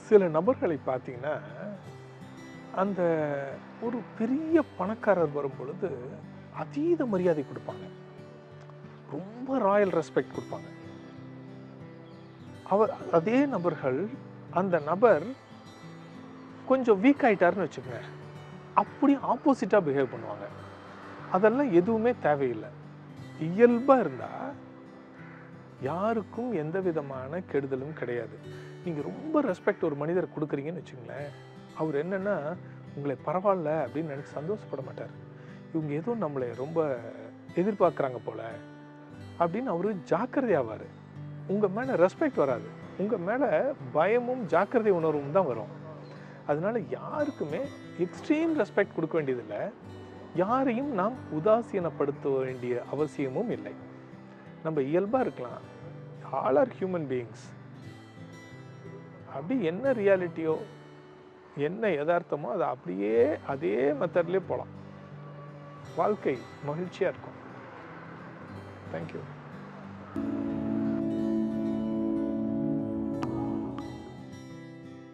சில நபர்களை பார்த்தீங்கன்னா, அந்த ஒரு பெரிய பணக்காரர் வரும் பொழுது அதீத மரியாதை கொடுப்பாங்க. ரொம்ப ராயல் ரெஸ்பெக்ட் கொடுப்பாங்க. அதே நபர்கள், அந்த நபர் கொஞ்சம் வீக் ஆயிட்டாருன்னு வச்சுக்கோங்க, அப்படியே ஆப்போசிட்டா பிஹேவ் பண்ணுவாங்க. அதெல்லாம் எதுவுமே தேவையில்லை. இயல்பா இருந்தா யாருக்கும் எந்த விதமான கெடுதலும் கிடையாது. நீங்க ரொம்ப ரெஸ்பெக்ட் ஒரு மனிதர் கொடுக்குறீங்கன்னு வச்சுங்களேன், அவர் என்னன்னா உங்களை பரவாயில்ல அப்படின்னு நினைச்சு சந்தோஷப்பட மாட்டார். இவங்க ஏதோ நம்மளை ரொம்ப எதிர்பார்க்குறாங்க போல அப்படின்னு அவரு ஜாக்கிரதையாவார். உங்க மேல ரெஸ்பெக்ட் வராது, உங்க மேல பயமும் ஜாக்கிரதை உணர்வும் தான் வரும். அதனால யாருக்குமே எக்ஸ்ட்ரீம் ரெஸ்பெக்ட் கொடுக்க வேண்டியதில்லை. யாரையும் நாம் உதாசீனப்படுத்த வேண்டிய அவசியமும் இல்லை. நம்ம இயல்பா இருக்கலாம். All are human beings. அப்படி என்ன ரியாலிட்டியோ, என்ன யதார்த்தமோ அதை அப்படியே அதே மெத்தட்லேயே போகலாம். வாழ்க்கை மகிழ்ச்சியாக இருக்கும். தேங்க்யூ.